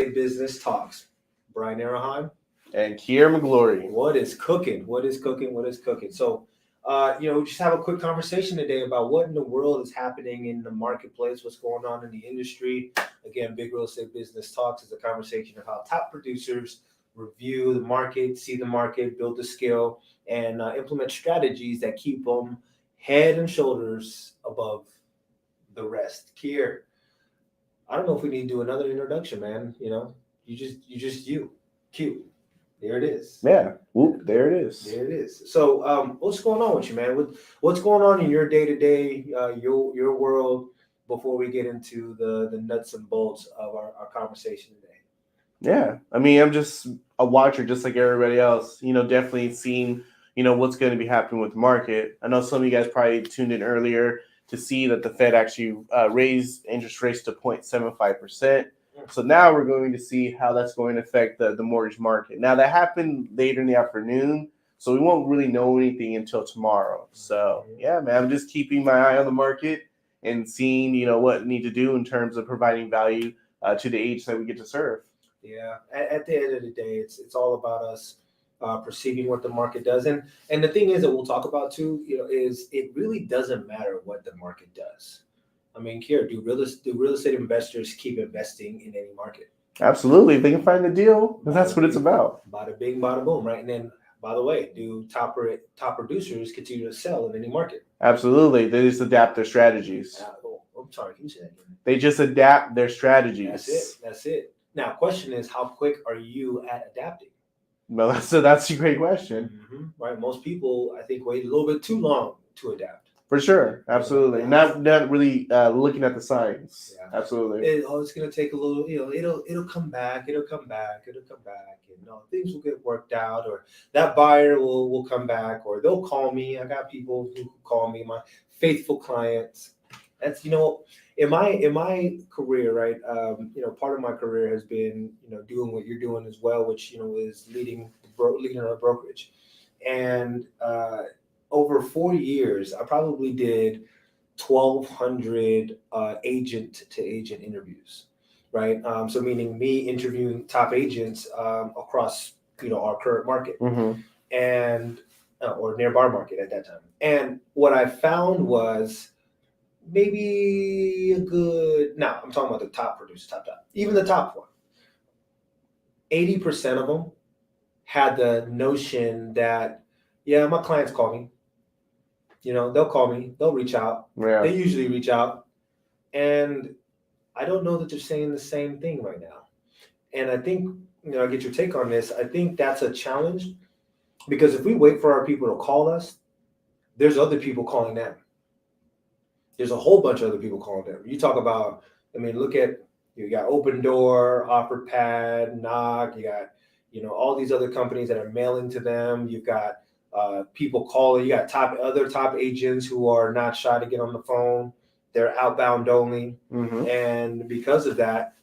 Estate Business Talks. Brian Araheim. And Kier McGlory. What is cooking? What is cooking? What is cooking? So, just have a quick conversation today about what in the world is happening in the marketplace, what's going on in the industry. Again, Big Real Estate Business Talks is a conversation of how top producers review the market, see the market, build the skill, and implement strategies that keep them head and shoulders above the rest. Kier, I don't know if we need to do another introduction, man. You just you. Cute. There it is. Yeah. Whoop, there it is. There it is. So, what's going on with you, man? What's going on in your day to day, your world? Before we get into the nuts and bolts of our conversation today. Yeah, I mean, I'm just a watcher, just like everybody else. Definitely seeing what's going to be happening with the market. I know some of you guys probably tuned in earlier to see that the Fed actually raised interest rates to 0.75%. So now we're going to see how that's going to affect the mortgage market. Now, that happened later in the afternoon, so we won't really know anything until tomorrow. So, yeah, man, I'm just keeping my eye on the market and seeing, what we need to do in terms of providing value to the age that we get to serve. Yeah, at the end of the day, it's all about us perceiving what the market does. And the thing is that we'll talk about too, is it really doesn't matter what the market does. I mean, Kier, do real estate investors keep investing in any market? Absolutely. If they can find the deal, that's what it's about. Bada bing, bada boom, right? And then, by the way, do top producers continue to sell in any market? Absolutely. They just adapt their strategies. I'm sorry, can you say that again? They just adapt their strategies. That's it. Now, question is, how quick are you at adapting? Well, that's a great question. Mm-hmm. Right. Most people, I think, wait a little bit too long to adapt. For sure. Absolutely. Not really looking at the signs. Yeah. Absolutely. It's going to take a little, it'll come back. And, things will get worked out, or that buyer will come back, or they'll call me. I got people who call me, my faithful clients. That's, in my career, right? Part of my career has been, doing what you're doing as well, which, is leading our brokerage. And, over 4 years, I probably did 1,200 agent-to-agent interviews, right? So meaning me interviewing top agents across, our current market, and or nearby market at that time. And what I found was maybe I'm talking about the top producers, top, even the top one. 80% of them had the notion that, yeah, my clients call me. They'll call me. They'll reach out. Yeah. They usually reach out. And I don't know that they're saying the same thing right now. And I think, I get your take on this. I think that's a challenge, because if we wait for our people to call us, there's other people calling them. There's a whole bunch of other people calling them. You talk about, look at, you got Open Door, OfferPad, Knock. You got, all these other companies that are mailing to them. You've got people calling. You got other top agents who are not shy to get on the phone. They're outbound only. And because of that,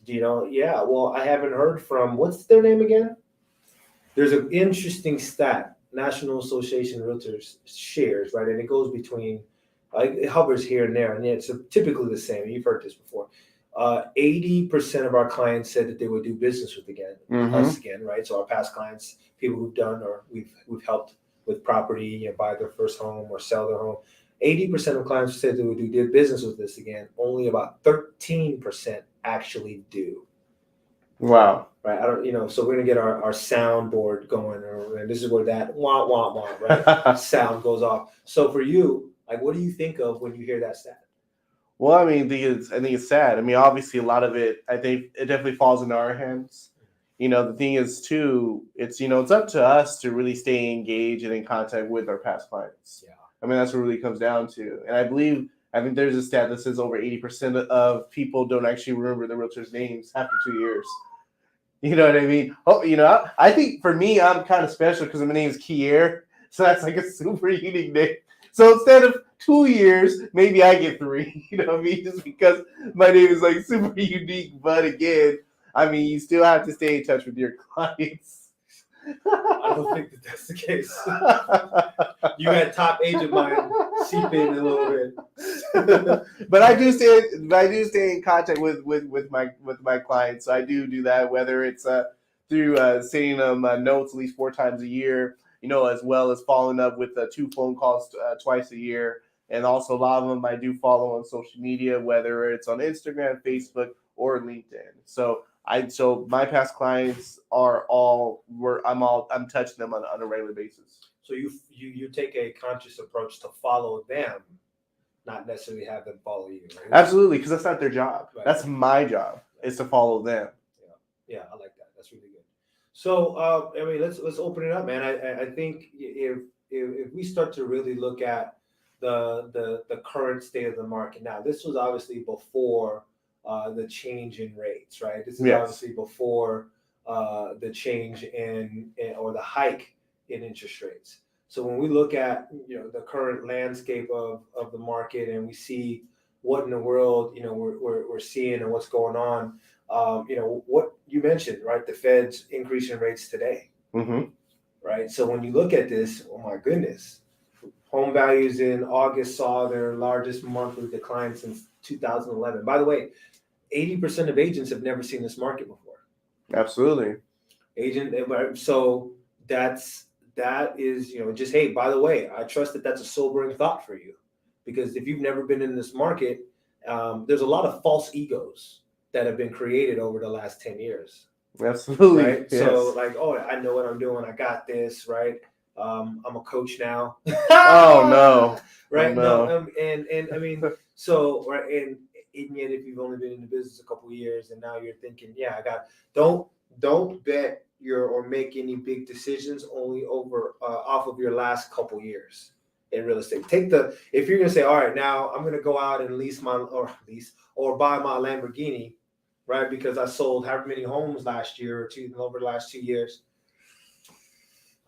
I haven't heard from, what's their name again? There's an interesting stat, National Association of Realtors shares, right? And it goes between, it hovers here and there, and it's typically the same. You've heard this before. 80% of our clients said that they would do business with us again, right? So our past clients, people who've done, or we've helped with property, buy their first home or sell their home. 80% of clients said they would do business with us again. Only about 13% actually do. Wow. Right. So we're gonna get our soundboard going, and this is where that wah wah wah, right? sound goes off. So for you, what do you think of when you hear that stat? Well, I think it's sad. Obviously, a lot of it, I think it definitely falls into our hands. The thing is too, it's up to us to really stay engaged and in contact with our past clients. Yeah. That's what it really comes down to. And I think there's a stat that says over 80% of people don't actually remember the realtors' names after 2 years. You know what I mean? Oh, I think for me, I'm kind of special because my name is Kier, so that's like a super unique name. So instead of 2 years, maybe I get 3. Just because my name is like super unique. But again, you still have to stay in touch with your clients. I don't think that's the case. You had top agent mind seep in a little bit. But I do stay in contact with my clients. So I do that, whether it's through sending them notes at least 4 times a year, as well as following up with 2 phone calls twice a year. And also a lot of them I do follow on social media, whether it's on Instagram, Facebook, or LinkedIn. So my past clients are I'm touching them on a regular basis. So you take a conscious approach to follow them, not necessarily have them follow you. Right? Absolutely, because that's not their job. Right. That's my job, is to follow them. Yeah, I like that. That's really good. So I mean, let's open it up, man. I think if we start to really look at the current state of the market now, this was obviously before the change in rates, right? This is obviously before the change or the hike in interest rates. So when we look at the current landscape of the market, and we see what in the world we're seeing and what's going on, what you mentioned, right? The Fed's increasing rates today, right? So when you look at this, oh my goodness, home values in August saw their largest monthly decline since 2011. By the way, 80% of agents have never seen this market before. Absolutely. So that is, just, hey, by the way, I trust that that's a sobering thought for you, because if you've never been in this market, there's a lot of false egos that have been created over the last 10 years. Absolutely. Right. Yes. So like, oh, I know what I'm doing. I got this. Right. I'm a coach now. Oh no. Right. Oh, no. And I mean, so, right. And yet, if you've only been in the business a couple of years and now you're thinking, yeah, don't bet or make any big decisions only off of your last couple years in real estate. If you're going to say, all right, now I'm going to go out and or buy my Lamborghini, right? Because I sold however many homes last year or over the last 2 years.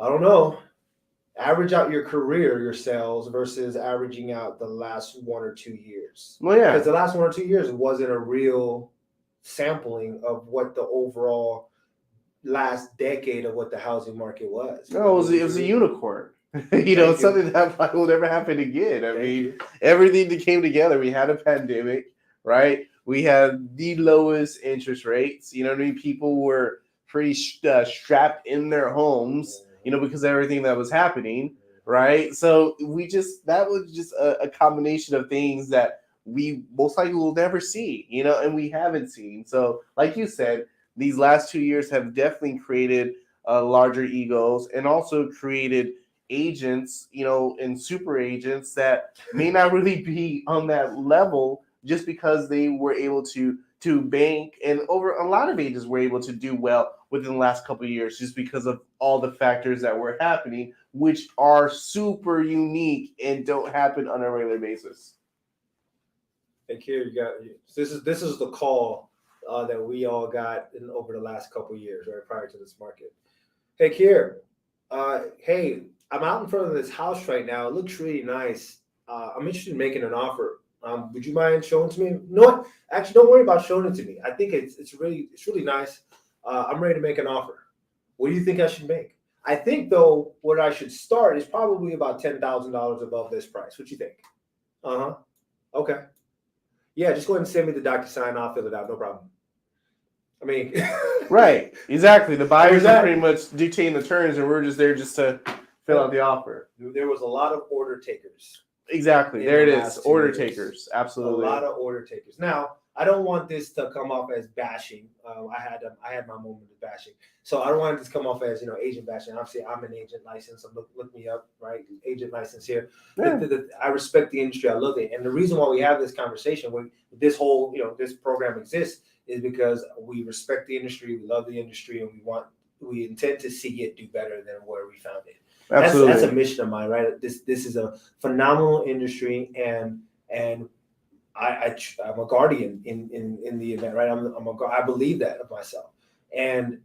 I don't know. Average out your career, your sales, versus averaging out the last 1 or 2 years. Well, yeah. Because the last 1 or 2 years wasn't a real sampling of what the overall last decade of what the housing market was. No, it was a unicorn. Something that probably will never happen again. I mean, everything that came together. We had a pandemic, right? We had the lowest interest rates. You know what I mean? People were pretty strapped in their homes, because of everything that was happening, right? So that was just a combination of things that we most likely will never see, and we haven't seen. So, like you said, these last 2 years have definitely created larger egos, and also created agents, and super agents that may not really be on that level, just because they were able to bank, and over a lot of agents were able to do well within the last couple of years, just because of all the factors that were happening, which are super unique and don't happen on a regular basis. Hey, Kier, this is the call that we all got over the last couple of years, right, prior to this market. Hey, Kier, hey, I'm out in front of this house right now. It looks really nice. I'm interested in making an offer. Would you mind showing it to me? No, actually, don't worry about showing it to me. I think it's really nice. I'm ready to make an offer. What do you think I should make? I think, though, what I should start is probably about $10,000 above this price. What you think? Okay. Yeah, just go ahead and send me the DocuSign. I'll fill it out. No problem. I mean, right, exactly. The buyers are pretty much dictating the terms, and we're just there just to fill out the offer. There was a lot of order takers. Exactly. There it is. Order takers. Absolutely. A lot of order takers. Now, I don't want this to come off as bashing. I had my moment of bashing. So I don't want it to come off as, agent bashing. Obviously, I'm an agent license. Look me up, right? Agent license here. Yeah. I respect the industry. I love it. And the reason why we have this conversation, this whole, this program exists, is because we respect the industry. We love the industry, and we intend to see it do better than where we found it. Absolutely. That's a mission of mine, right? This is a phenomenal industry, and I'm a guardian in the event, right? I believe that of myself. And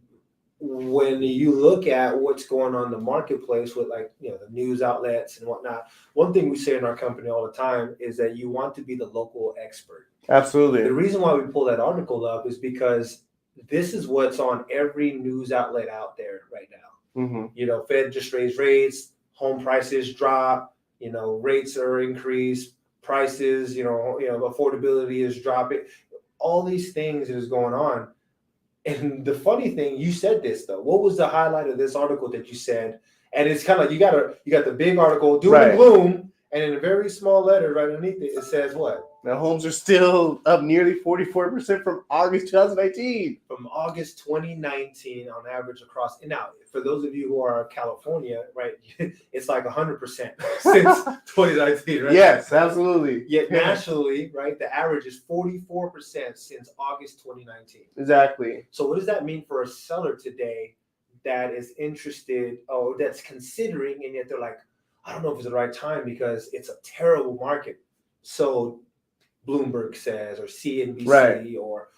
when you look at what's going on in the marketplace with the news outlets and whatnot, one thing we say in our company all the time is that you want to be the local expert. Absolutely. The reason why we pull that article up is because this is what's on every news outlet out there right now. Mm-hmm. You know, Fed just raised rates, home prices drop, you know, rates are increased, prices, affordability is dropping. All these things is going on. And the funny thing, you said this though. What was the highlight of this article that you said? And it's kind of you got the big article, doom and gloom, and in a very small letter right underneath it, it says what? Now homes are still up nearly 44% from August 2019. From August 2019 on average across. And now, for those of you who are California, right, it's like 100% since 2019, right? Yes, absolutely. Yet nationally, right, the average is 44% since August 2019. Exactly. So what does that mean for a seller today that is interested or that's considering, and yet they're like, I don't know if it's the right time because it's a terrible market. So Bloomberg says, or CNBC, right, or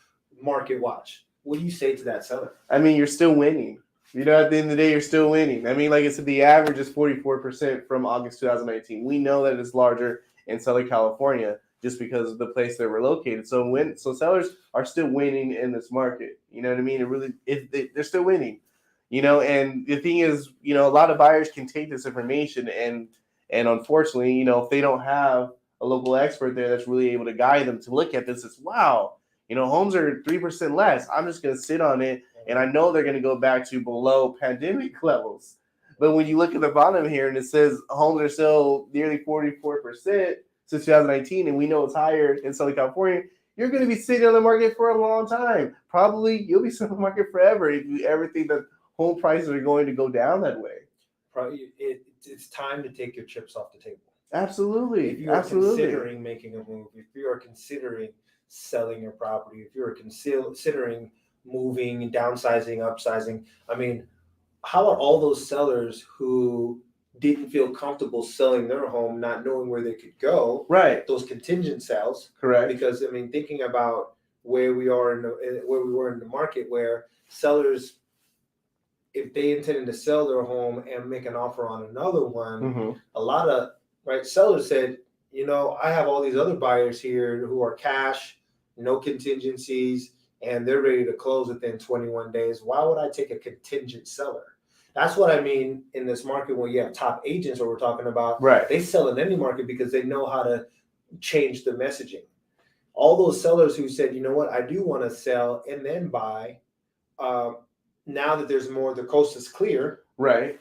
Market Watch. What do you say to that seller? I mean, you're still winning. You know, at the end of the day, you're still winning. I mean, like I said, the average is 44% from August 2019. We know that it's larger in Southern California just because of the place that we're located. So sellers are still winning in this market. You know what I mean? They're still winning. You know, and the thing is, you know, a lot of buyers can take this information and unfortunately, you know, if they don't have a local expert there that's really able to guide them to look at this, it's wow, you know, homes are 3% less. I'm just going to sit on it, and I know they're going to go back to below pandemic levels. But when you look at the bottom here and it says homes are still nearly 44% since 2019, and we know it's higher in Southern California, you're going to be sitting on the market for a long time. Probably you'll be sitting on the market forever if you ever think that home prices are going to go down that way. Probably it's time to take your chips off the table. Absolutely. If you are considering making a move, if you are considering selling your property, if you're considering moving and downsizing, upsizing, I mean, how are all those sellers who didn't feel comfortable selling their home, not knowing where they could go, right? Those contingent sales, correct? Because I mean, thinking about where we were in the market, where sellers, if they intended to sell their home and make an offer on another one, mm-hmm. a lot of sellers said, you know, I have all these other buyers here who are cash, no contingencies, and they're ready to close within 21 days. Why would I take a contingent seller? That's what I mean in this market where you have top agents, what we're talking about. Right. They sell in any market because they know how to change the messaging. All those sellers who said, you know what, I do want to sell and then buy, now that there's more, the coast is clear. Right.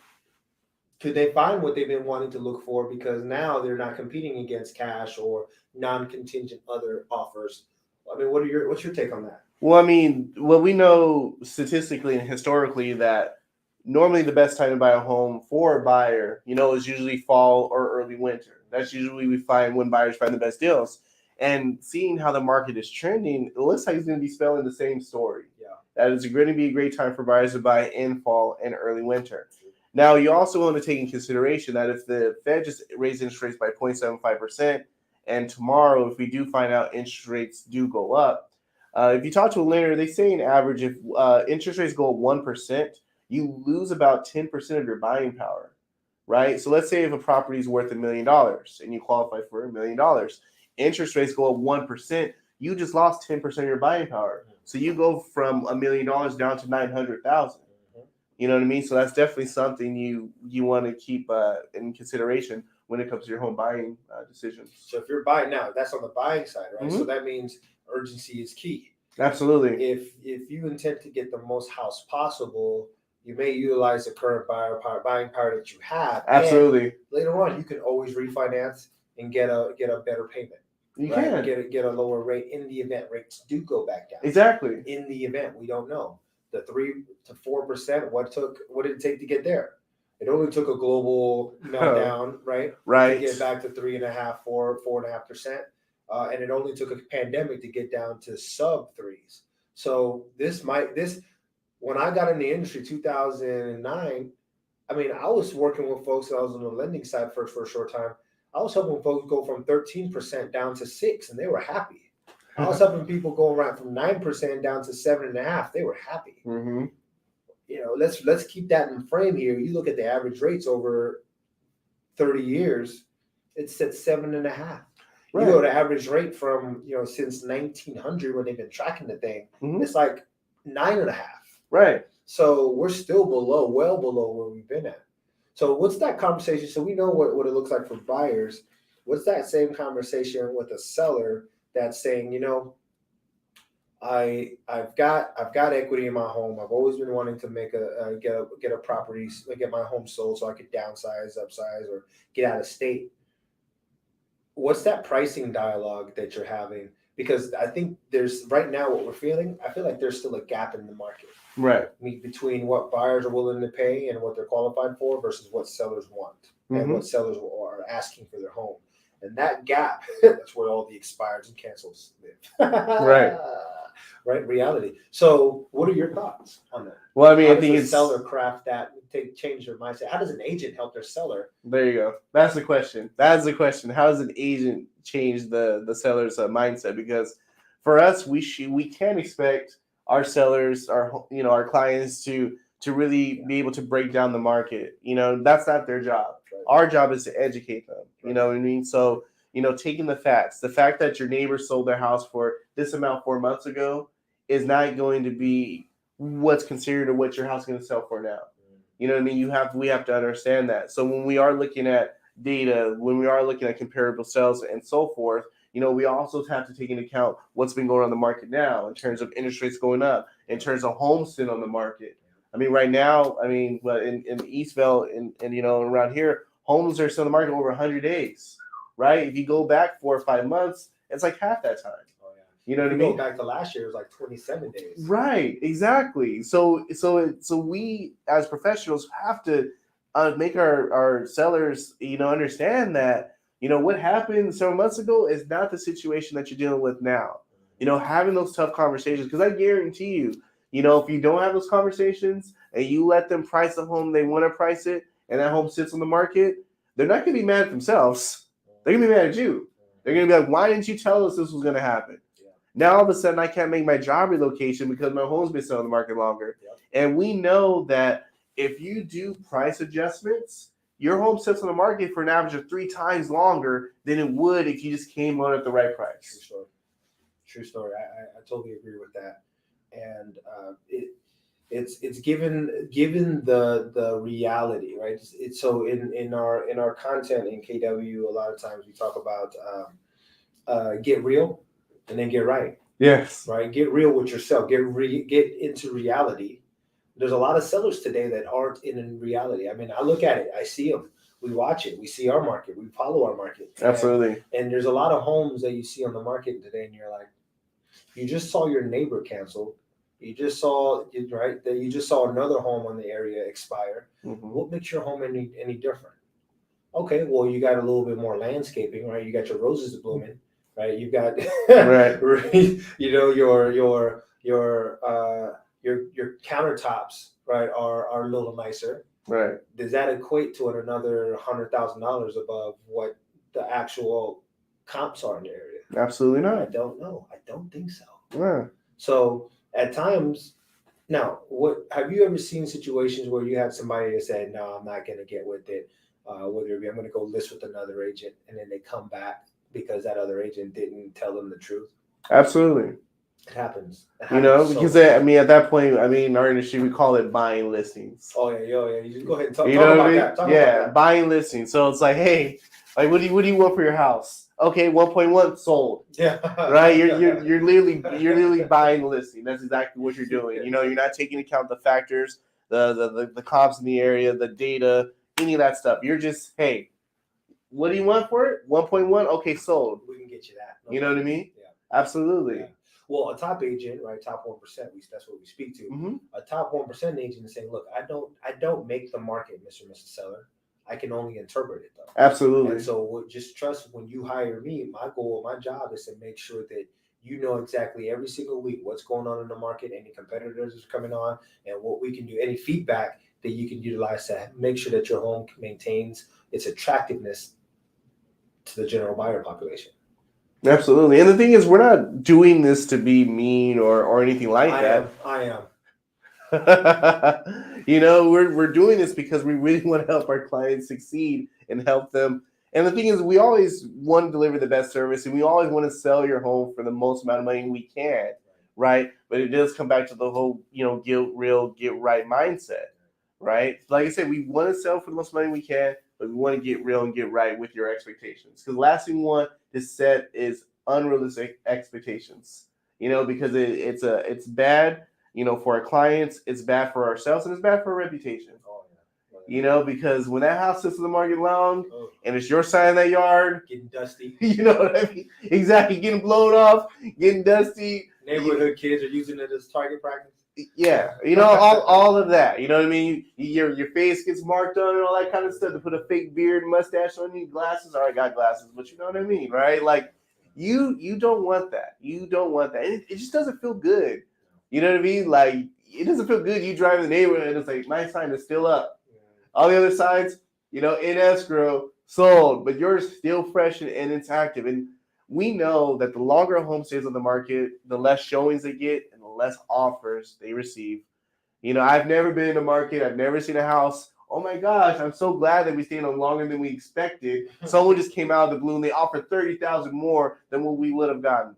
Could they find what they've been wanting to look for, because now they're not competing against cash or non-contingent other offers? I mean, what's your take on that? Well, I mean, we know statistically and historically that normally the best time to buy a home for a buyer, you know, is usually fall or early winter. That's usually we find when buyers find the best deals. And seeing how the market is trending, it looks like it's going to be spelling the same story. Yeah. That is going to be a great time for buyers to buy in fall and early winter. Now, you also want to take in consideration that if the Fed just raised interest rates by 0.75%, and tomorrow, if we do find out interest rates do go up, if you talk to a lender, they say on average, if interest rates go up 1%, you lose about 10% of your buying power, right? So let's say if a property is worth $1 million and you qualify for $1 million, interest rates go up 1%, you just lost 10% of your buying power. So you go from $1 million down to 900,000. You know what I mean? So that's definitely something you want to keep in consideration when it comes to your home buying decisions. So if you're buying now, that's on the buying side, right? Mm-hmm. So that means urgency is key. Absolutely. If you intend to get the most house possible, you may utilize the current buying power that you have. Absolutely. And later on, you can always refinance and get a better payment. You can get a lower rate in the event rates do go back down. Exactly. In the event, we don't know. The 3 to 4%. What did it take to get there? It only took a global meltdown, right? Right. To get back to 3.5%, 4.5%, and it only took a pandemic to get down to sub threes. So when I got in the industry 2009, I mean, I was working with folks. I was on the lending side first for a short time. I was helping folks go from 13% down to 6%, and they were happy. I was helping people go around from 9% down to 7.5%. They were happy. Mm-hmm. You know, let's keep that in frame here. You look at the average rates over 30 years, it's at 7.5%. Right. You go to average rate from since 1900 when they've been tracking the thing, mm-hmm. It's like 9.5%. Right. So we're still well below where we've been at. So what's that conversation? So we know what it looks like for buyers. What's that same conversation with a seller that's saying, I've got equity in my home. I've always been wanting to make get a property, get my home sold so I could downsize, upsize, or get out of state. What's that pricing dialogue that you're having? Because I think there's right now what we're feeling. I feel like there's still a gap in the market Right. between what buyers are willing to pay and what they're qualified for versus what sellers want and what sellers are asking for their home. And that gap, that's where all the expires and cancels live. Right. Right. Reality. So, what are your thoughts on that? Well, I mean, How I does think a it's seller craft that, change their mindset? How does an agent help their seller? there. You go. That's the question. That's the question. How does an agent change the seller's mindset? Because for us, we can expect our sellers, our clients to really be able to break down the market. That's not their job. Right. Our job is to educate them. You know what I mean? So taking the facts, the fact that your neighbor sold their house for this amount 4 months ago is not going to be what's considered or what your house is going to sell for now. You know what I mean? We have to understand that. So when we are looking at data, when we are looking at comparable sales and so forth, we also have to take into account what's been going on in the market now in terms of interest rates going up, in terms of homes sitting on the market. I mean, right now, in Eastvale and around here, homes are still on the market over 100 days, right? If you go back 4 or 5 months, it's like half that time. You know what I mean? Go back to last year, it was like 27 days. Right, exactly. So we as professionals have to make our sellers, understand that, what happened several months ago is not the situation that you're dealing with now. Having those tough conversations, because I guarantee you, if you don't have those conversations and you let them price the home they want to price it, and that home sits on the market, they're not going to be mad at themselves. They're going to be mad at you. They're going to be like, why didn't you tell us this was going to happen? Now all of a sudden I can't make my job relocation because my home's been sitting on the market longer. Yep. And we know that if you do price adjustments, your home sits on the market for an average of 3 times longer than it would if you just came on at the right price. True story. I totally agree with that. And it's given the reality, right? It's so in our content in KW, a lot of times we talk about get real. And then get right. Yes. Right. Get real with yourself. Get into reality. There's a lot of sellers today that aren't in reality. I mean, I look at it. I see them. We watch it. We see our market. We follow our market. Absolutely. And there's a lot of homes that you see on the market today, and you're like, you just saw your neighbor cancel. You just saw that you just saw another home on the area expire. Mm-hmm. What makes your home any different? Okay, well, you got a little bit more landscaping, right? You got your roses blooming. Right, you've got right. Your countertops, right, are a little nicer. Right. Does that equate to another $100,000 above what the actual comps are in the area? Absolutely not. I don't know. I don't think so. Yeah. So at times, now, what have you ever seen situations where you had somebody that said, "No, I'm not going to get with it. Whether it be I'm going to go list with another agent," and then they come back because that other agent didn't tell them the truth? Absolutely. It happens. Because at that point, our industry, we call it buying listings. Oh yeah. You just go ahead and talk about that. Talk about that. Buying listings. So it's like, hey, like what do you want for your house? Okay, 1.1 sold. Yeah. Right. You're literally buying the listing. That's exactly what you're doing. You're not taking into account the factors, the comps in the area, the data, any of that stuff. You're just, hey, what do you want for it? 1.1? Okay, sold. We can get you that. You know what I mean? Yeah. Absolutely. Yeah. Well, a top agent, right? Top 1%. That's what we speak to. Mm-hmm. A top 1% agent is saying, "Look, I don't make the market, Mr. and Mrs. Seller. I can only interpret it, though." Absolutely. And so, just trust when you hire me. My goal, my job is to make sure that you know exactly every single week what's going on in the market, any competitors are coming on, and what we can do, any feedback that you can utilize to make sure that your home maintains its attractiveness to the general buyer population. Absolutely. And the thing is, we're not doing this to be mean or anything like that. I am. We're doing this because we really want to help our clients succeed and help them. And the thing is, we always want to deliver the best service, and we always want to sell your home for the most amount of money we can. right? But it does come back to the whole, get real, get right mindset, right? Like I said, we want to sell for the most money we can, but we want to get real and get right with your expectations. Because the last thing we want to set is unrealistic expectations, because it's bad, for our clients, it's bad for ourselves, and it's bad for our reputation. Because when that house sits in the market long and it's your side of that yard, getting dusty. You know what I mean? Exactly. Getting blown off, getting dusty. Neighborhood kids are using it as target practice. Yeah. All of that. You know what I mean? Your face gets marked on and all that kind of stuff. To put a fake beard, mustache on you, glasses. All right, got glasses, but you know what I mean, right? Like you don't want that. You don't want that. And it just doesn't feel good. You know what I mean? Like it doesn't feel good. You drive in the neighborhood and it's like my sign is still up. All the other sides, in escrow, sold, but yours still fresh and it's active. And we know that the longer a home stays on the market, the less showings they get and the less offers they receive. I've never been in a market. I've never seen a house. Oh my gosh, I'm so glad that we stayed on longer than we expected. Someone just came out of the blue and they offered $30,000 more than what we would have gotten.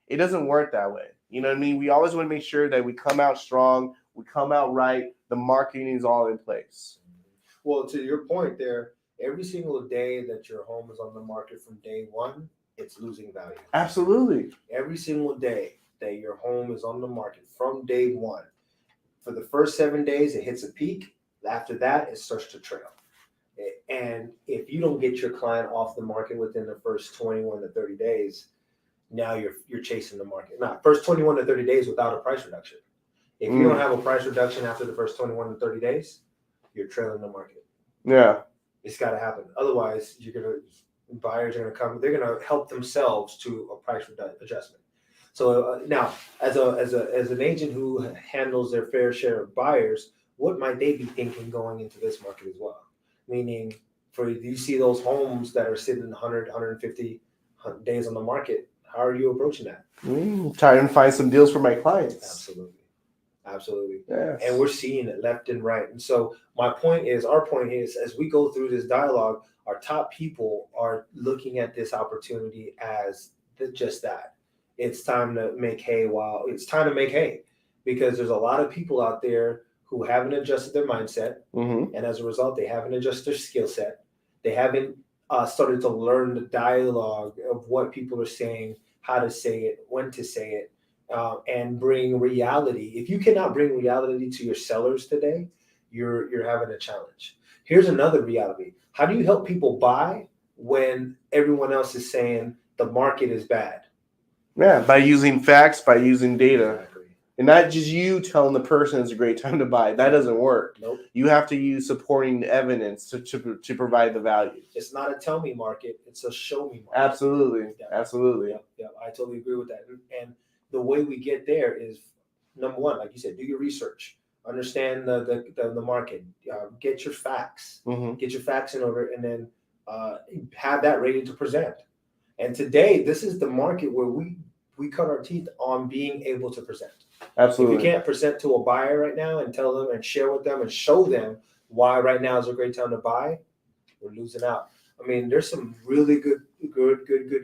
It doesn't work that way. You know what I mean? We always want to make sure that we come out strong, we come out right. The marketing is all in place. Well, to your point there, every single day that your home is on the market from day one, it's losing value. Absolutely. Every single day that your home is on the market from day one, for the first 7 days, it hits a peak. After that, it starts to trail. And if you don't get your client off the market within the first 21 to 30 days, now you're chasing the market. Now, first 21 to 30 days without a price reduction. If you don't have a price reduction after the first 21 to 30 days, you're trailing the market. Yeah. It's got to happen. Otherwise, buyers are going to come. They're going to help themselves to a price adjustment. So now, as an agent who handles their fair share of buyers, what might they be thinking going into this market as well? Meaning, you see those homes that are sitting 100, 150 days on the market. How are you approaching that? Trying to find some deals for my clients. Absolutely. Yes. And we're seeing it left and right. And so our point is, as we go through this dialogue, our top people are looking at this opportunity as just that. It's time to make hay because there's a lot of people out there who haven't adjusted their mindset. Mm-hmm. And as a result, they haven't adjusted their skill set. They haven't started to learn the dialogue of what people are saying, how to say it, when to say it. And bring reality. If you cannot bring reality to your sellers today, you're having a challenge. Here's another reality. How do you help people buy when everyone else is saying the market is bad? Yeah, by using facts, by using data. Exactly. And not just you telling the person it's a great time to buy. That doesn't work. Nope. You have to use supporting evidence to provide the value. It's not a tell me market. It's a show me market. Absolutely. Yeah. Absolutely. Yeah, I totally agree with that. And the way we get there is, number one, like you said, do your research, understand the market, get your facts, get your facts in order, and then have that ready to present. And today, this is the market where we cut our teeth on being able to present. Absolutely. If you can't present to a buyer right now and tell them and share with them and show them why right now is a great time to buy, we're losing out. I mean, there's some really good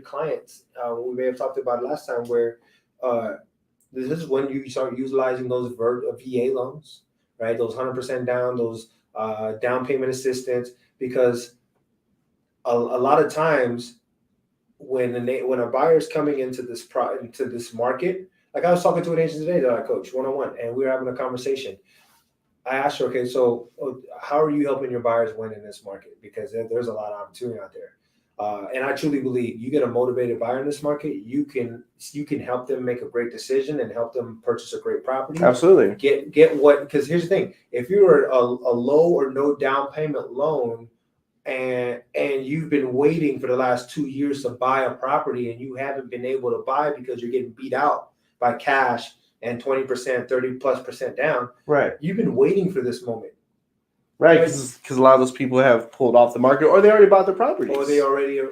clients. We may have talked about last time where this is when you start utilizing those VA loans, right? Those 100% down, those down payment assistance, because a lot of times when a buyer is coming into this market, like I was talking to an agent today that I coach one-on-one, and we were having a conversation. I asked her, okay, so how are you helping your buyers win in this market? Because there's a lot of opportunity out there. And I truly believe you get a motivated buyer in this market, you can help them make a great decision and help them purchase a great property. Absolutely. Because here's the thing, if you're a low or no down payment loan and you've been waiting for the last 2 years to buy a property and you haven't been able to buy because you're getting beat out by cash and 20%, 30+% down, right? You've been waiting for this moment. Right, because a lot of those people have pulled off the market, or they already bought their properties, or they already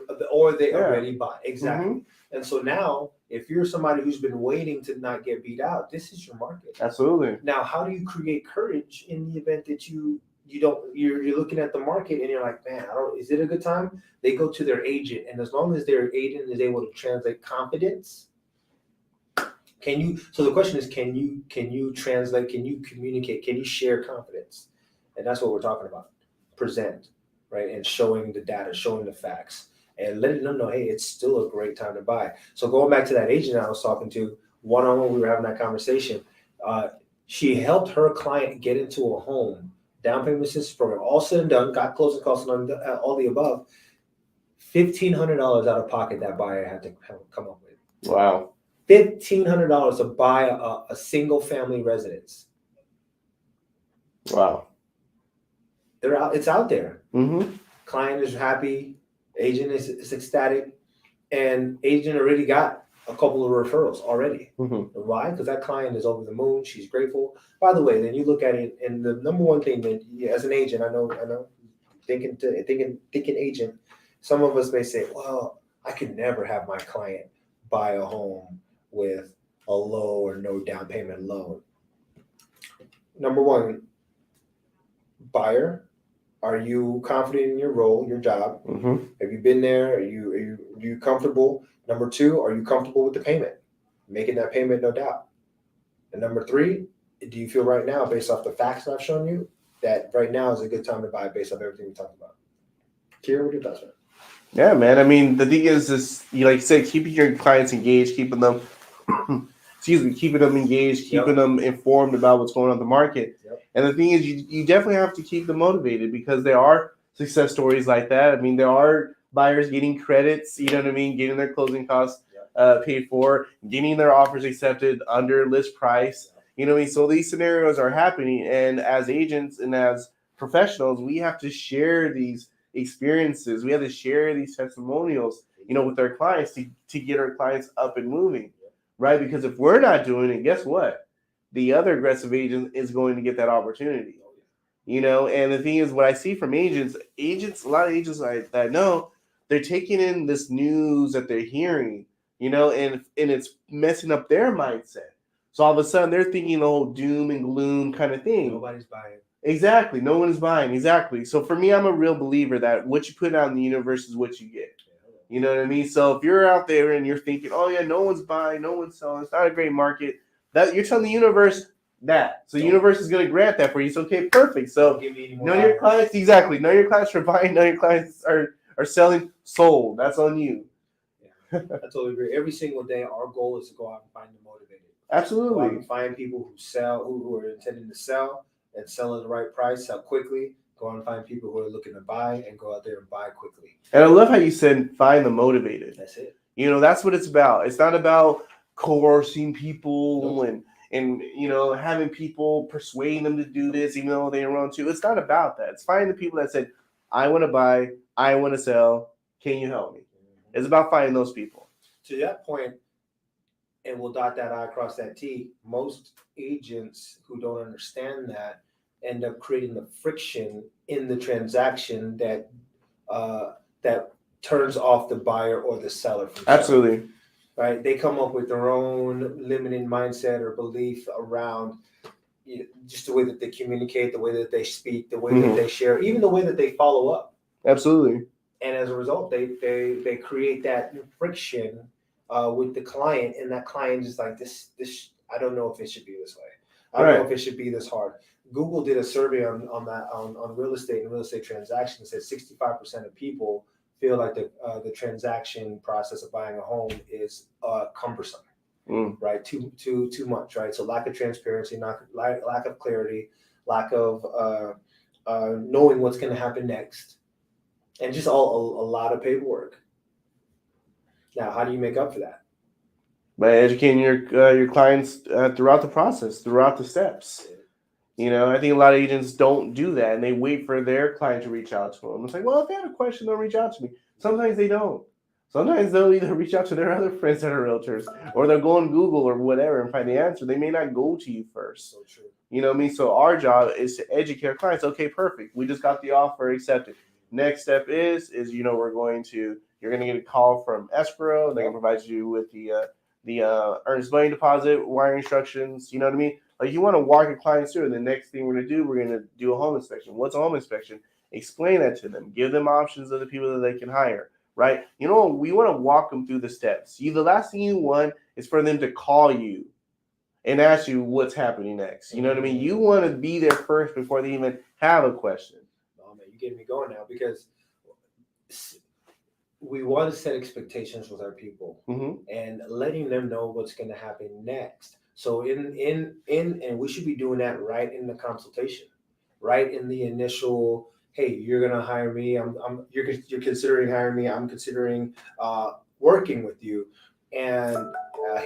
bought. Exactly. Mm-hmm. And so now, if you're somebody who's been waiting to not get beat out, this is your market. Absolutely. Now, how do you create courage in the event that you're looking at the market and you're like, man, is it a good time? They go to their agent, and as long as their agent is able to translate confidence Can you? So the question is, can you translate? Can you communicate? Can you share confidence? And that's what we're talking about. Present, right, and showing the data, showing the facts, and letting them know, hey, it's still a great time to buy. So going back to that agent I was talking to, one on one, we were having that conversation. She helped her client get into a home, down payment assistance program, all said and done, got closing costs and all the above. $1,500 out of pocket that buyer had to come up with. Wow. $1,500 to buy a single family residence. Wow. They're out. It's out there. Mm-hmm. Client is happy. Agent is ecstatic, and agent already got a couple of referrals already. Mm-hmm. Why? Because that client is over the moon. She's grateful. By the way, then you look at it, and the number one thing that, as an agent, I know, thinking agent. Some of us may say, well, I could never have my client buy a home with a low or no down payment loan. Number one, buyer, are you confident in your role, your job? Mm-hmm. Have you been there? Are you comfortable? Number two, are you comfortable with the payment? Making that payment, no doubt. And number three, do you feel right now, based off the facts that I've shown you, that right now is a good time to buy based off everything we talked about? Kira, what are your thoughts, man? Yeah, man. I mean, the thing is, like you said, keeping your clients engaged, keeping them, keeping them engaged, keeping them informed about what's going on in the market. Yep. And the thing is, you definitely have to keep them motivated, because there are success stories like that. I mean, there are buyers getting credits, you know what I mean, getting their closing costs paid for, getting their offers accepted under list price. You know what I mean? So these scenarios are happening, and as agents and as professionals, we have to share these experiences. We have to share these testimonials, with our clients to get our clients up and moving, right? Because if we're not doing it, guess what? The other aggressive agent is going to get that opportunity, and the thing is, what I see from agents, a lot of agents that I know, they're taking in this news that they're hearing, and it's messing up their mindset. So all of a sudden they're thinking the whole doom and gloom kind of thing. Nobody's buying. Exactly. No one is buying. Exactly. So for me, I'm a real believer that what you put out in the universe is what you get. You know what I mean? So if you're out there and you're thinking, oh yeah, no one's buying, no one's selling, it's not a great market, that you're telling the universe that. So the universe is going to grant that for you. So okay, perfect. So none of your clients, exactly. None of your clients are buying, none of your clients are selling, sold. That's on you. Yeah, I totally agree. Every single day, our goal is to go out and find the motivated. Absolutely. Go out and find people who sell, who are intending to sell and sell at the right price, sell quickly. Go out and find people who are looking to buy and go out there and buy quickly. And I love how you said find the motivated. That's it. That's what it's about. It's not about coercing people and having people persuading them to do this, even though they don't want to. It's not about that. It's finding the people that said, I want to buy, I want to sell. Can you help me? It's about finding those people. To that point, and we'll dot that I, cross that T, most agents who don't understand that end up creating the friction in the transaction that turns off the buyer or the seller from Absolutely. selling, right? They come up with their own limiting mindset or belief around just the way that they communicate, the way that they speak, the way that they share, even the way that they follow up. Absolutely. And as a result, they create that friction with the client, and that client is like, this I don't know if it should be this way. I don't know if it should be this hard. Google did a survey on real estate and real estate transactions. Said 65% of people feel like the transaction process of buying a home is cumbersome, right? Too much, right? So lack of transparency, lack of clarity, lack of knowing what's going to happen next, and just a lot of paperwork. Now, how do you make up for that? By educating your clients throughout the process, throughout the steps. I think a lot of agents don't do that, and they wait for their client to reach out to them. It's like, well, if they have a question, they'll reach out to me. Sometimes they don't. Sometimes they'll either reach out to their other friends that are realtors, or they'll go on Google or whatever and find the answer. They may not go to you first. So true. You know what I mean? So our job is to educate our clients. Okay, perfect. We just got the offer accepted. Next step is you're going to get a call from escrow. They're going to provide you with the earnest money deposit, wire instructions. You know what I mean? Like, you want to walk your clients through, and the next thing we're going to do a home inspection. What's a home inspection? Explain that to them. Give them options of the people that they can hire. right? You know, we want to walk them through the steps. The last thing you want is for them to call you and ask you what's happening next. You know what I mean? You want to be there first before they even have a question. Oh man, you're getting me going now because we want to set expectations with our people and letting them know what's going to happen next. So and we should be doing that right in the consultation, right in the initial. Hey, you're going to hire me. You're considering hiring me. I'm considering working with you, and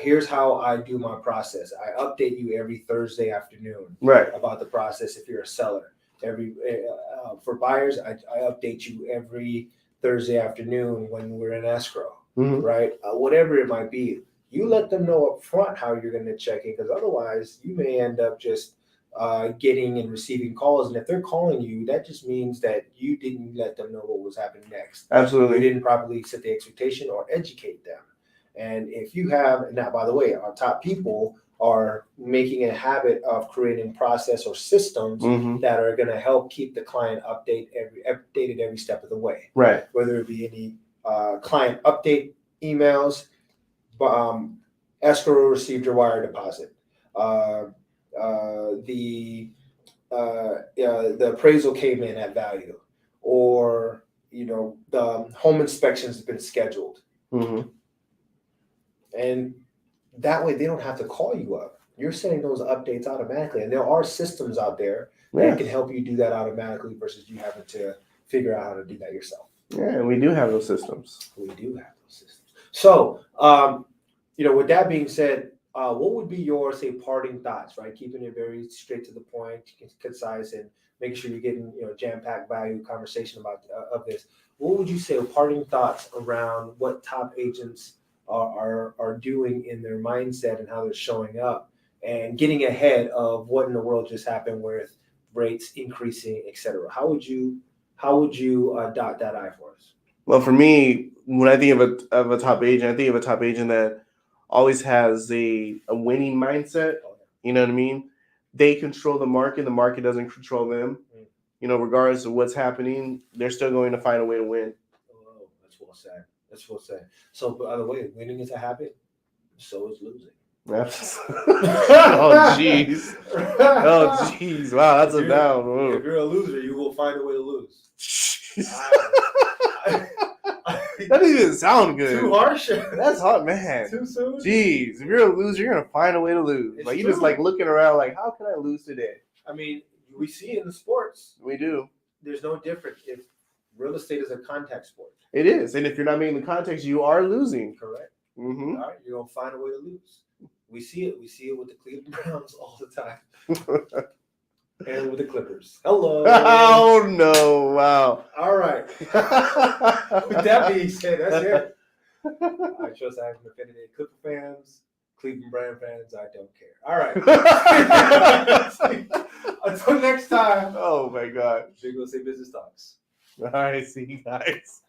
here's how I do my process. I update you every Thursday afternoon, right, about the process. If you're a seller, for buyers, I update you every Thursday afternoon when we're in escrow, right? Whatever it might be, you let them know up front how you're going to check in, because otherwise you may end up just getting and receiving calls. And if they're calling you, that just means that you didn't let them know what was happening next. Absolutely. You didn't properly set the expectation or educate them. And if you have, now, by the way, our top people are making a habit of creating process or systems that are going to help keep the client updated every step of the way. Right. Whether it be any client update emails, escrow received your wire deposit, the appraisal came in at value, or the home inspections have been scheduled. And that way they don't have to call you up. You're sending those updates automatically. And there are systems out there that can help you do that automatically versus you having to figure out how to do that yourself. Yeah, and we do have those systems. We do have those systems. So, with that being said, what would be your, say, parting thoughts, right? Keeping it very straight to the point, concise, and making sure you're getting, jam-packed value conversation about of this. What would you say are parting thoughts around what top agents are doing in their mindset and how they're showing up and getting ahead of what in the world just happened with rates increasing, et cetera? How would you dot that I for us? Well, for me, when I think of a top agent, I think of a top agent that always has a winning mindset. You know what I mean? They control the market doesn't control them. Regardless of what's happening, they're still going to find a way to win. Oh, that's well said. That's well said. So, by the way, winning is a habit. So is losing. Oh, jeez. Oh, jeez. Wow, that's a down. If you're a loser, you will find a way to lose. That doesn't even sound good. Too harsh. That's hot, man. Too soon. Jeez, if you're a loser, you're gonna find a way to lose. It's you're just looking around, how can I lose today? I mean, we see it in the sports. We do. There's no difference. If real estate is a contact sport, it is, and if you're not making the contacts, you are losing. Correct. All right, you're gonna find a way to lose. We see it. We see it with the Cleveland Browns all the time. And with the Clippers. Hello. Oh, no. Wow. All right. With that being said, that's it. I trust I haven't offended any Clipper fans, Cleveland Brown fans. I don't care. All right. Until next time. Oh, my God. Big Real Estate Business Talks. All right. See you guys.